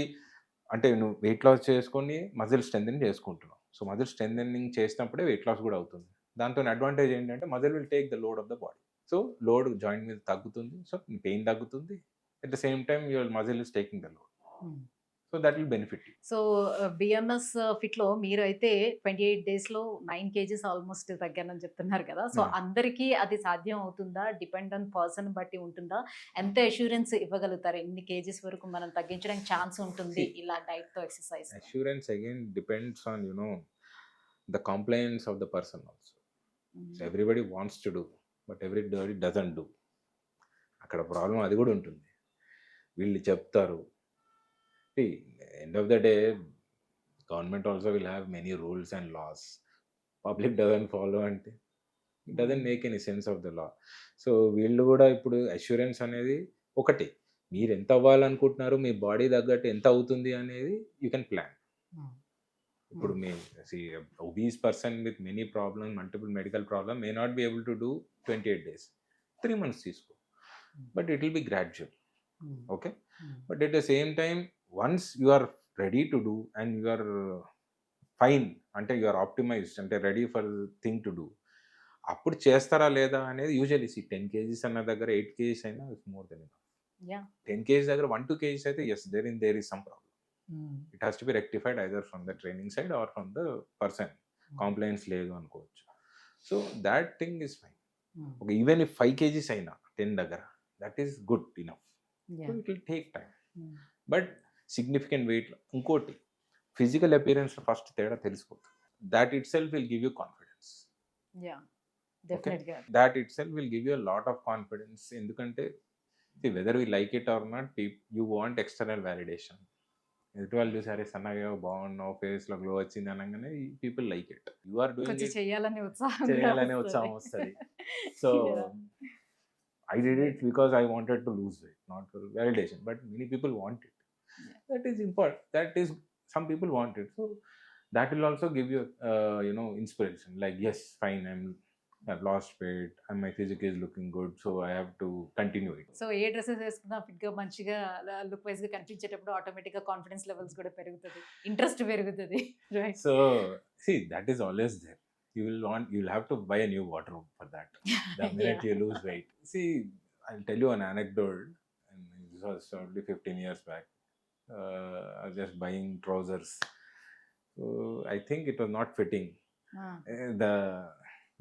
అంటే నువ్వు weight loss చేసుకొని muscle strengthening చేసుకుంటున్నావు. So muscle strengthening చేసినప్పుడే weight loss కూడా అవుతుంది. దాంతో advantage ఏంటంటే muscle will take the load of the body. So load joint మీద తగ్గుతుంది, సో పెయిన్ తగ్గుతుంది. At the same time your muscle is taking the load. So that will benefit you. So BMS fit లో మీరు అయితే 28 days లో 9 kgs almost తగ్గానని చెప్తున్నారు కదా. So అందరికీ అది సాధ్యం అవుతుందా? డిపెండ్ ఆన్ పర్సన్ బట్టి ఉంటుందా? ఎంత అష్యూరెన్స్ ఇవ్వగలుగుతారు? ఎన్ని కేజీస్ వరకు మనం తగ్గించడానికి ఛాన్స్ ఉంటుంది ఇలా డైట్ తో exercise? Assurance again depends on the compliance of the person also. So everybody wants to do, but everybody doesn't do. అక్కడ ప్రాబ్లం అది కూడా ఉంటుంది. వీళ్ళు చెప్తారు, end of the day government also will have many rules and laws. Public doesn't follow అంటే it doesn't make any sense of the law. So వీళ్ళు కూడా ఇప్పుడు అష్యూరెన్స్ అనేది ఒకటి, మీరు ఎంత అవ్వాలనుకుంటున్నారు, మీ బాడీ తగ్గట్టు ఎంత అవుతుంది అనేది యూ కెన్ ప్లాన్. ఇప్పుడు మీ obese person with many problems, multiple medical problems may not be able to do 28 days, 3 months తీసుకో, but it will be gradual. Okay, but at the same time once you are ready to do and you are fine అంటే you are optimized అంటే ready for the thing to do, అప్పుడు చేస్తారా లేదా అనేది usually 10 kgs అన్న దగ్గర 8 kgs అయినా it's more than enough. 10 kgs దగ్గర 1-2 kgs అయితే yes there is some problem. It has to be rectified either from the training side or from the person. Compliance లేదు అనుకోవచ్చు. So that thing is fine. Okay, even if 5 kgs అయినా 10 దగ్గర, that is good enough. So it will take time. But significant weight, ఇంకోటి physical appearance first తేడా తెలిసిపోతుంది. That itself will give you confidence. Definitely. That itself will give you a lot of confidence. ఎందుకంటే whether we like it or not, you want external validation. ఎదుటి వాళ్ళు చూసారే సన్నగా బాగున్నావు, face లో glow వచ్చింది అనగానే people like it. You are doing it చేయాలనే ఉత్సాహం వస్తుంది. So I did it because I wanted to lose weight, not for validation, but many people want it. That is important. That is some people want it. So that will also give you inspiration, like yes fine, I've lost weight and my physique is looking good, so I have to continue it. So A dresses వేసుకున్నా fit గా మంచిగా look wise గా కనిపించేటప్పుడు automatic గా confidence levels కూడా పెరుగుతుంది, interest పెరుగుతుంది, right? So see, that is always there. You'll have to buy a new wardrobe for that the minute you lose weight. See, I'll tell you an anecdote, and this was only 15 years back. I was just buying trousers, so I think it was not fitting. The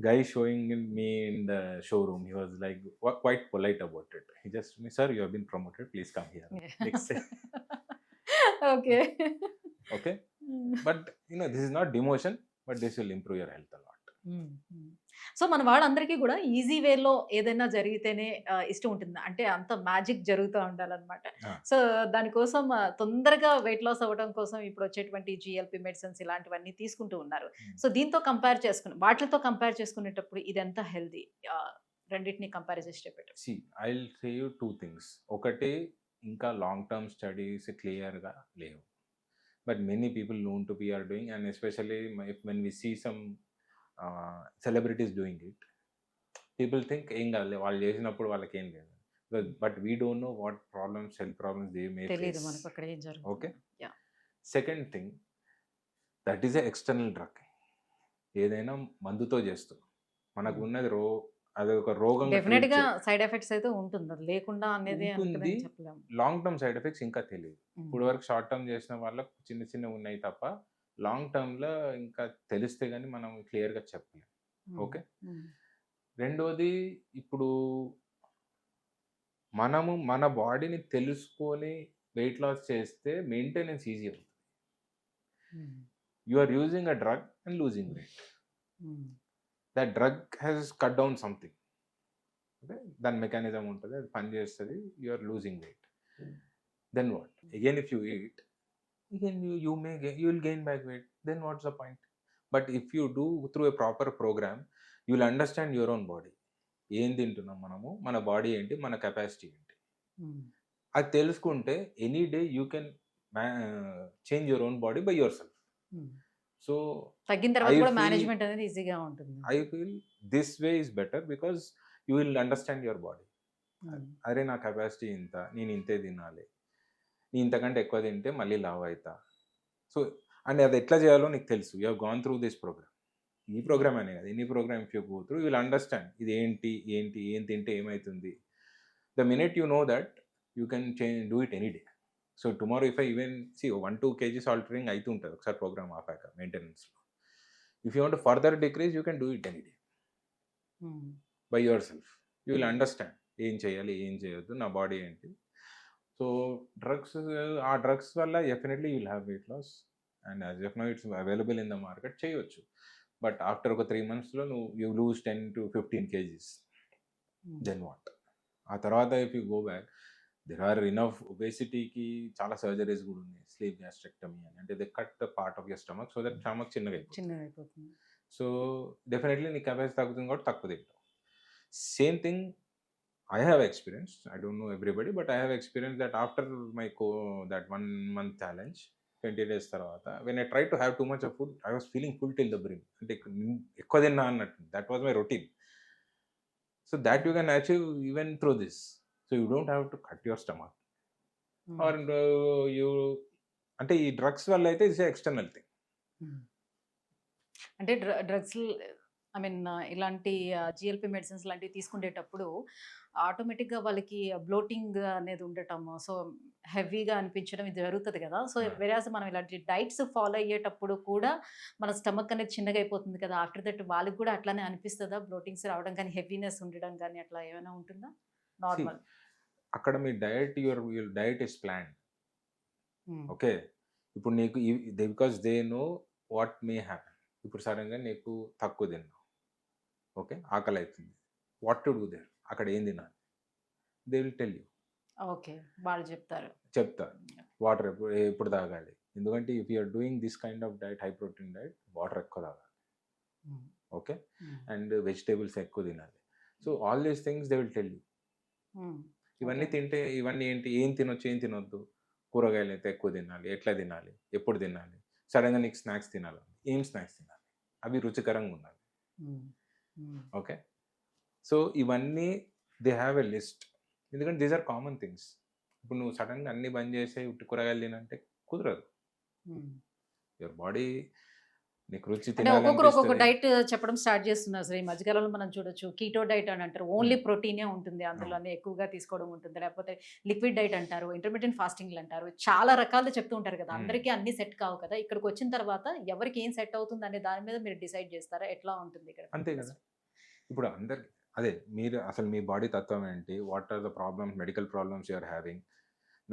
guy showing me in the showroom, he was like quite polite about it. He just told me, sir, you have been promoted, please come here. Next day. Okay, but this is not demotion, but this will improve your health a lot. So మన వాళ్ళందరికీ కూడా easy వేలో ఏదైనా జరిగితేనే ఇష్టం ఉంటుంది, అంటే అంత మ్యాజిక్ జరుగుతూ ఉండాలన్నమాట. సో దానికోసం తొందరగా వెయిట్ లాస్ అవ్వడం కోసం ఇప్పుడు వచ్చేటువంటి జిఎల్పి మెడిసిన్స్ ఇలాంటివన్నీ తీసుకుంటూ ఉన్నారు. సో దీంతో వాటితో కంపేర్ చేసుకునేటప్పుడు ఇది ఎంత హెల్దీ? రెండింటిని కంపేర్ చేసి చెప్పేటప్పుడు See, I'll say you 2 things. ఒకటి, ఇంకా లాంగ్ టర్మ్ స్టడీస్ క్లియర్గా లేవు, but many people known to be are doing, and especially when we see some celebrities doing it, people think ఏం కాదు వాళ్ళు చేసినప్పుడు వాళ్ళకి ఏం లేదు, but we don't know what problems, health problems they may తెలియదు మనకు అక్కడ ఏం జరుగుతుంది. Okay, second thing, that is a external drug. ఏదైనా మందుతో చేస్తాం, మనకు ఉన్నది అది ఒక రోగం, డెఫినెట్ గా సైడ్ ఎఫెక్ట్స్ అయితే ఉంటుంది, అది లేకుండా అనేది చెప్పలేము. లాంగ్ టర్మ్ సైడ్ ఎఫెక్ట్స్ ఇంకా తెలియదు. ఇప్పుడు వరకు షార్ట్ టర్మ్ చేసిన వాళ్ళకి చిన్న చిన్న ఉన్నాయి తప్ప లాంగ్ టర్మ్లో ఇంకా తెలిస్తే కానీ మనం క్లియర్గా చెప్పలేము. ఓకే, రెండోది, ఇప్పుడు మనము మన బాడీని తెలుసుకొని వెయిట్ లాస్ చేస్తే మెయింటెనెన్స్ ఈజీ అవుతుంది. You are using a drug and losing weight. That drug has cut down something, okay, దాని మెకానిజం ఉంటుంది, అది పని చేస్తుంది, you are losing weight. Then what again if you eat, again you will gain back weight, then what's the point? But if you do through a proper program, you will understand your own body. ఏం తింటున్నాం మనము, మన body ఏంటి, మన capacity ఏంటి, అది తెలుసుకుంటే any day you can change your own body by your self. So తగ్గిన ఐ తర్వాత కూడా ఫీల్ మేనేజ్మెంట్ అనేది ఈజీగా ఉంటుంది. I feel this way is better because you will understand your body. అరే నా కెపాసిటీ ఇంత, నేను ఇంతే తినాలి, నేను ఇంతకంటే ఎక్కువ తింటే మళ్ళీ లావ్ అవుతా. సో అండ్ అది ఎట్లా చేయాలో నీకు తెలుసు. You have gone through this program. ఈ ప్రోగ్రామ్ అనే కదా, any program if you go through you will understand ఇది ఏంటి ఏంటి ఏం తింటే ఏమవుతుంది. The minute you know that you can do it any day. So tomorrow if I even see 1-2 kgs altering అవుతూ ఉంటుంది ఒకసారి ప్రోగ్రామ్ ఆపాక మెయింటెనెన్స్లో. If you want further decrease you can do it any day by yourself. You will understand ఏం చేయాలి ఏం చేయొద్దు, నా బాడీ ఏంటి. సో ఆ డ్రగ్స్ వల్ల definitely you will have weight loss and as of now it's available in the market, చేయొచ్చు. But after ఒక 3 monthsలో నువ్వు you lose 10-15 kgs, then what? ఆ తర్వాత if you go back there or enough ఒబేసిటీకి చాలా సర్జరీస్ కూడా ఉన్నాయి. స్లీప్ గ్యాస్ట్రెక్టమీ అని, అంటే they cut the part of your stomach so that stomach చిన్నగా అయిపోతుంది. సో డెఫినెట్లీ నీ కెపాసిటీ తగ్గుతుంది కాబట్టి తక్కువ తింటావు. Same thing I have experienced, I don't know everybody, but I have experienced that after my that 1 month challenge, 20 days tarvata, when I tried to have too much of food, I was feeling full till the brim. Ante ekkuva tinna annattu. That was my routine. So that you can achieve even through this. So you don't have to cut your stomach. Or you ante ee drugs valla aithe is a external thing. అంటే drugs I mean ఇలాంటి GLP medicines లాంటివి తీసుకునేటప్పుడు ఆటోమేటిక్గా వాళ్ళకి bloating అనేది ఉండటం, so హెవీగా అనిపించడం ఇది జరుగుతుంది కదా. సో వెరాజ్ మనం ఇలాంటి డైట్స్ ఫాలో అయ్యేటప్పుడు కూడా మన స్టమక్ అనేది చిన్నగా అయిపోతుంది కదా. ఆఫ్టర్ దట్ వాళ్ళకి కూడా అట్లానే అనిపిస్తుందా? బ్లోటింగ్స్ రావడం కానీ హెవీనెస్ ఉండడం కానీ అట్లా ఏమైనా ఉంటుందా? నార్మల్ అక్కడ మీ diet your diet is plan. Okay, ఇప్పుడు నీకు because they know what may happen. ఇప్పుడు సడన్గా నీకు తక్కువ తిన్నావు, ఓకే, ఆకలి అవుతుంది, వాట్ టు డూ దేర్, అక్కడ ఏం తినాలి, they will tell you. Okay, వాళ్ళు చెప్తారు. వాటర్ ఎప్పుడు తాగాలి, ఎందుకంటే if you're doing this kind of diet, high protein diet, water ఎక్కువ తాగాలి, ఓకే, అండ్ వెజిటేబుల్స్ ఎక్కువ తినాలి. So all these things they will tell you. ఇవన్నీ తింటే ఇవన్నీ ఏంటి, ఏం తినొచ్చు ఏం తినొద్దు, కూరగాయలు అయితే ఎక్కువ తినాలి, ఎట్లా తినాలి, ఎప్పుడు తినాలి, సడన్గా నీకు స్నాక్స్ తినాలి, ఏం స్నాక్స్ తినాలి, అవి రుచికరంగా ఉండాలి, ఓకే. సో ఇవన్నీ దే హ్యావ్ ఎ లిస్ట్, ఎందుకంటే దీస్ ఆర్ కామన్ థింగ్స్. ఇప్పుడు నువ్వు సడన్గా అన్ని బంద్ చేసి ఉట్టి కూరగాయలు తినంటే కుదరదు. యువర్ బాడీ నీకు రుచి అంటే ఒక్కొక్కరు ఒక్కొక్క తినాలి. డైట్ చెప్పడం స్టార్ట్ చేస్తున్నారు సార్. ఈ మధ్యకాలంలో మనం చూడొచ్చు, కీటో డైట్ అని అంటారు, ఓన్లీ ప్రోటీనే ఉంటుంది అందులోనే, ఎక్కువగా తీసుకోవడం ఉంటుంది. లేకపోతే లిక్విడ్ డైట్ అంటారు, ఇంటర్మీడియట్ ఫాస్టింగ్లు అంటారు, చాలా రకాలు చెప్తూ ఉంటారు కదా. అందరికీ అన్ని సెట్ కావు కదా. ఇక్కడికి వచ్చిన తర్వాత ఎవరికి ఏం సెట్ అవుతుంది అనే దాని మీద మీరు డిసైడ్ చేస్తారా? ఎట్లా ఉంటుంది ఇక్కడ? అంతే కదా. ఇప్పుడు అందరికి అదే, మీరు అసలు మీ బాడీ తత్వం ఏంటి, what are the problems, medical problems you are having,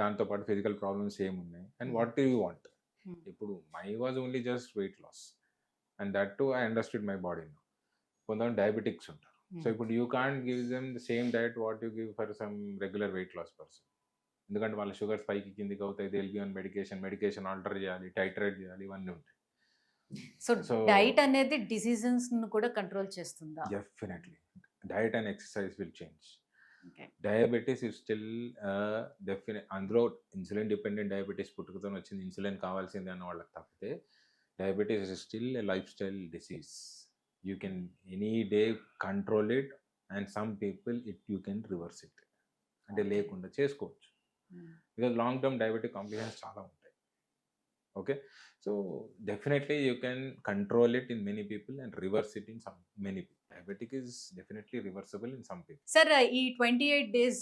దాంతోపాటు ఫిజికల్ ప్రాబ్లమ్స్ ఏమున్నాయి, and what do you want. ఇప్పుడు my was only just weight loss, and that too I understood my body. కొంతమంది డయాబెటిక్స్ ఉంటారు. సో ఇప్పుడు you can't give them the same diet what you give for some regular weight loss person, ఎందుకంటే వాళ్ళ sugars పైకి కిందికి అవుతాయి, they will be on medication alter చేయాలి, titrate చేయాలి, ఇవన్నీ ఉంటాయి. సో డైట్ అనేది డిసీజెస్ కూడా కంట్రోల్ చేస్తుందా? Definitely diet and exercise will change. Diabetes is still definite, అందులో ఇన్సులిన్ డిపెండెంట్ డయాబెటీస్ పుట్టుకతో వచ్చింది, ఇన్సులిన్ కావాల్సిందే అన్న వాళ్ళకి తప్పితే diabetes is still a life style disease. You can any day control it, and some people you can reverse it, అంటే లేకుండా చేసుకోవచ్చు. Because long term diabetic complications చాలా ఉంటాయి, okay. So definitely you can control it in many people and reverse it in some many people. Diabetic is definitely reversible in some people. Sir, ఈ 28 days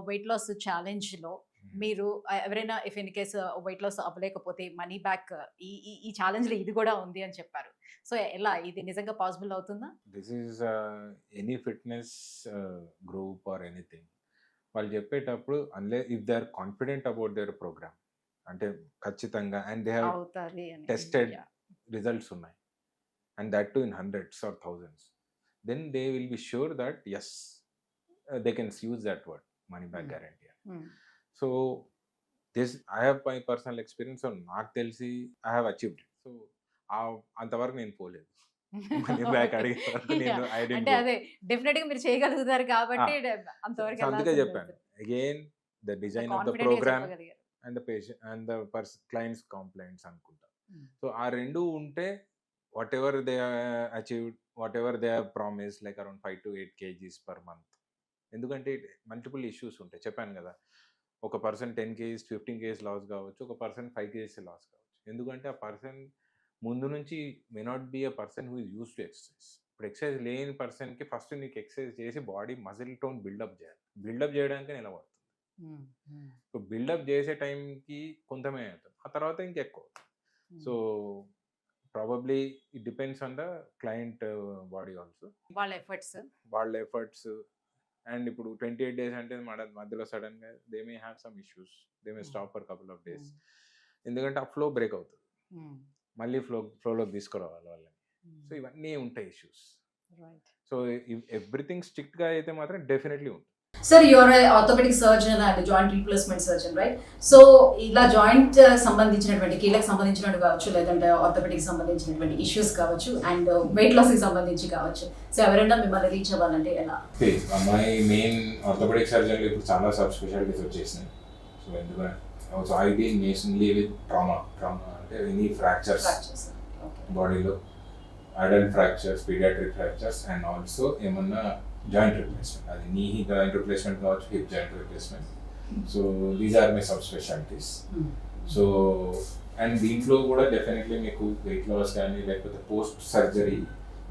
weight loss challenge లో మీరు ఎవరైనా if in case weight loss అవ్వలేకపోతే money back, ఈ challenge లో ఇది కూడా ఉంది అని చెప్పారు. సో ఎలా ఇది నిజంగా పాసిబుల్ అవుతుందా? This is any fitness group or anything, వాళ్ళు చెప్పేటప్పుడు if they are confident about their program, అంటే ఖచ్చితంగా, and they have tested results ఉన్నాయి, and that too in hundreds or thousands, then they will be sure that yes, they can use that word, money back guarantee. So this I have my personal experience, so నాకు తెలిసి I have achieved it. So అంతవరకు నేను పోలేదు, money back అడిగే వరకు నేను అంటే అదే డెఫినెట్ గా మీరు చేయగలుగుతారు కాబట్టి అంతవరకు. అందుకే చెప్పాను, again the design of the confident గా ప్రోగ్రామ్ చెప్పగలిగారు. And the patient and the clients complaints అనుకుంటా. Hmm. సో ఆ రెండు ఉంటే whatever they achieved, whatever they promise like around 5 to 8 kgs per month. ఎందుకంటే మల్టిపుల్ ఇష్యూస్ ఉంటాయి, చెప్పాను కదా. ఒక పర్సన్ 10 kgs 15 kgs లాస్ కావచ్చు, ఒక పర్సన్ 5 kgs లాస్ కావచ్చు. ఎందుకంటే ఆ పర్సన్ ముందు నుంచి మే not be a person who is use to exercise. ఇప్పుడు ఎక్సర్సైజ్ లేని పర్సన్కి ఫస్ట్ నీకు ఎక్సర్సైజ్ చేసి బాడీ మజిల్ టోన్ బిల్డప్ చేయాలి. బిల్డప్ చేయడానికి నిలబడుతుంది. Hmm. Hmm. సో బిల్డప్ చేసే టైంకి కొంతమే అవుతుంది, ఆ తర్వాత ఇంకెక్కువ. So probably it depends on the client body also, వాళ్ళ ఎఫర్ట్స్. వాళ్ళ ఎఫర్ట్స్. అండ్ ఇప్పుడు 28 days అంటే మన మధ్యలో సడన్గా they may have some issues, they may stop for couple of days. ఎందుకంటే ఆ ఫ్లో బ్రేక్ అవుతుంది, మళ్ళీ ఫ్లోలోకి తీసుకురావాలి వాళ్ళని. సో ఇవన్నీ ఉంటాయి ఇష్యూస్. రైట్. సో ఎవ్రీథింగ్ స్ట్రిక్ట్గా అయితే మాత్రం డెఫినెట్లీ ఉంటుంది. Sir, you're orthopedic surgeon and joint replacement surgeon, right? So ఇలా జాయింట్ సంబంధించినటువంటి కీళ్ళకి సంబంధించినట్టు కావచ్చు, లేదంటే ఆర్థోపెడిక్ సంబంధించినటువంటి ఇష్యూస్ కావచ్చు, అండ్ వెయిట్ లాస్కి సంబంధించి కావచ్చు. సో ఎవరైనా మిమ్మల్ని రీచ్ అవ్వాలంటే ఎలా? మై మెయిన్ ఆర్థోపెడిక్ సర్జన్లు ఇప్పుడు చాలా సబ్ స్పెషాలిటీస్ వచ్చేసినాయి. సో ఎందుకంటే also I deal majorly with trauma అంటే ఎనీ ఫ్రాక్చర్స్ బాడీలో, adult fractures, pediatric fractures, and also ఏమన్నా జాయింట్ రిప్లేస్మెంట్, అది నీ జాయింట్ రిప్లేస్మెంట్ కావచ్చు, hip joint replacement. So these are my sub specialities. So and దీంట్లో కూడా definitely మీకు weight loss కానీ లేకపోతే పోస్ట్ సర్జరీ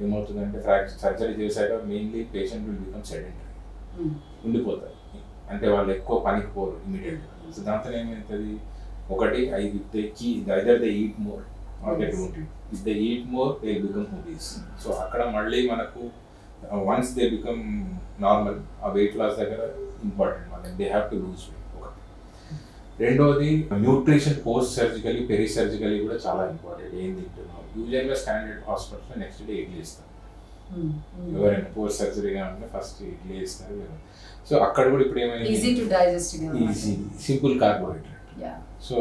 ఏమవుతుందంటే సర్జరీ చేశాక mainly patient will become sedentary, ఉండిపోతారు. అంటే వాళ్ళు ఎక్కువ పనికి పోరు ఇమీడియట్గా. సో దాంతో ఏమవుతుంది, ఒకటి either they eat more or they don't eat. If they eat more they will become obese. So అక్కడ మళ్ళీ మనకు వన్స్ దే బికమ్ నార్మల్, ఆ వెయిట్ లాస్ దగ్గర ఇంపార్టెంట్, మనకి they have to lose wait ఒకటి. రెండోది nutrition post surgically peri surgically కూడా చాలా ఇంపార్టెంట్. ఏం తింటున్నాం, యూజువల్గా స్టాండర్డ్ హాస్పిటల్లో నెక్స్ట్ డే ఇడ్లీ ఇస్తాం. ఎవరైనా పోస్ట్ సర్జరీగా ఉంటే ఫస్ట్ ఇడ్లీ ఇస్తారు. సో అక్కడ కూడా ఇప్పుడు ఏమైంది, easy to digest, easy simple carbohydrate. So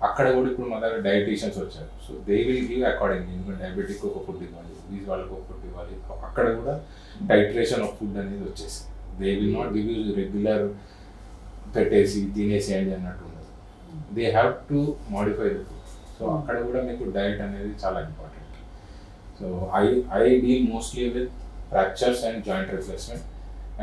అక్కడ కూడా ఇప్పుడు మన దగ్గర డైటీషియన్స్ వచ్చారు. So they will give according, ఎందుకంటే డయాబెటిక్ ఒక ఫుడ్ ఇవ్వాలి, వీజ్ వాళ్ళకి ఒక ఫుడ్ ఇవ్వాలి. అక్కడ కూడా టైట్రేషన్ ఆఫ్ ఫుడ్ అనేది వచ్చేసి they will not give you regular పెట్టేసి తినేసేయండి అన్నట్టు ఉండదు. They have to modify the food. So అక్కడ కూడా మీకు డైట్ అనేది చాలా important. So I deal mostly with fractures and joint replacement.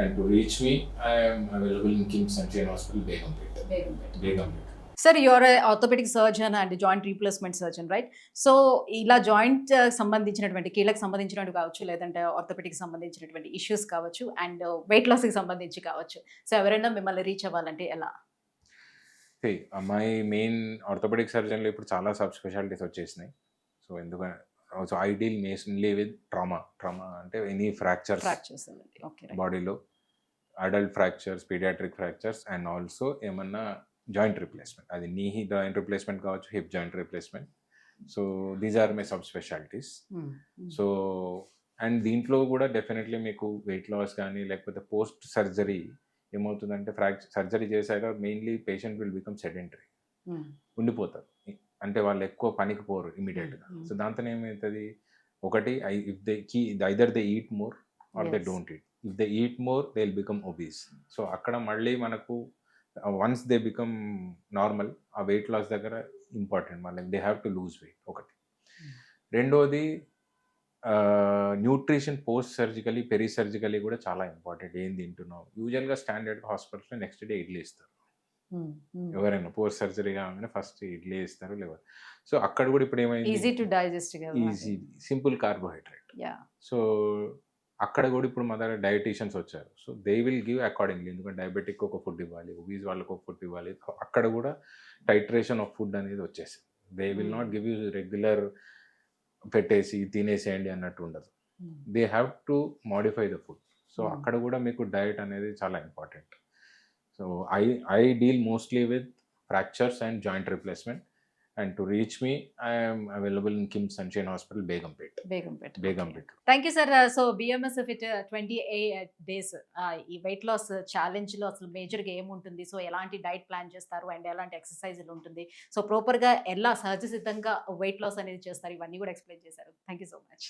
And to reach me, I am available in King's Sunshine Hospital, Begumpet. Sir, you are an orthopedic surgeon and joint replacement surgeon, right? So ఇలా joint సంబంధించినటువంటి కీళ్ళకి సంబంధించినట్టు కావచ్చు, లేదంటే orthopaedic సంబంధించినటువంటి issues కావచ్చు, and wait లాస్కి సంబంధించి కావచ్చు. సో ఎవరైనా మిమ్మల్ని రీచ్ అవ్వాలంటే ఎలా? మై మెయిన్ ఆర్థోపెడిక్ సర్జన్లో ఇప్పుడు చాలా సబ్ స్పెషాలిటీస్ వచ్చేసినాయి. సో ఎందుకంటే also I deal majorly with trauma అంటే ఎనీ ఫ్రాక్చర్స్ బాడీలో, adult fractures, pediatric fractures, and also ఏమన్నా జాయింట్ రిప్లేస్మెంట్, అది నీ జాయింట్ రిప్లేస్మెంట్ కావచ్చు, hip joint replacement. So these are my sub specialities. So and దీంట్లో కూడా definitely మీకు weight loss కానీ లేకపోతే పోస్ట్ సర్జరీ ఏమవుతుందంటే సర్జరీ చేశాక mainly patient will become sedentary, ఉండిపోతారు. అంటే వాళ్ళు ఎక్కువ పనికి పోరు ఇమీడియట్గా. సో దాంతో ఏమవుతుంది, ఒకటి either they eat more or they don't eat. If they eat more they will become obese. So అక్కడ మళ్ళీ మనకు వన్స్ దే బికమ్ నార్మల్, ఆ వెయిట్ లాస్ దగ్గర ఇంపార్టెంట్, మళ్ళీ they have to lose wait ఒకటి. రెండోది nutrition post surgically peri surgically కూడా చాలా ఇంపార్టెంట్. ఏం తింటున్నావు, యూజువల్గా స్టాండర్డ్ హాస్పిటల్లో నెక్స్ట్ డే ఇడ్లీ ఇస్తారు. ఎవరైనా పోస్ట్ సర్జరీ కాగానే ఫస్ట్ ఇడ్లీ ఇస్తారు, లేకపోతే. సో అక్కడ కూడా ఇప్పుడు ఏమైంది, easy to digest, easy simple carbohydrate. So అక్కడ కూడా ఇప్పుడు మన దగ్గర డైటీషియన్స్ వచ్చారు. So they will give accordingly, ఎందుకంటే డయాబెటిక్ ఒక ఫుడ్ ఇవ్వాలి, ఒబీస్ వాళ్ళకి ఒక ఫుడ్ ఇవ్వాలి. అక్కడ కూడా టైట్రేషన్ ఆఫ్ ఫుడ్ అనేది వచ్చేసింది. They will not give you regular పెట్టేసి తినేసేయండి అన్నట్టు ఉండదు. They have to modify the food. So అక్కడ కూడా మీకు డైట్ అనేది చాలా important. So I deal mostly with fractures and joint replacement. And to reach me, I am available in King's Sunshine Hospital, Begumpet. Thank you, sir. So BMS Fit 28 days ఈ weight loss ఛాలెంజ్లో అసలు మేజర్గా ఏముంటుంది, so ఎలాంటి diet plan చేస్తారు and ఎలాంటి ఎక్సర్సైజ్లు ఉంటుంది, so ప్రాపర్గా ఎలా సహజసిద్ధంగా వెయిట్ లాస్ అనేది చేస్తారు, ఇవన్నీ కూడా ఎక్స్ప్లెయిన్ చేశారు. Thank you so much.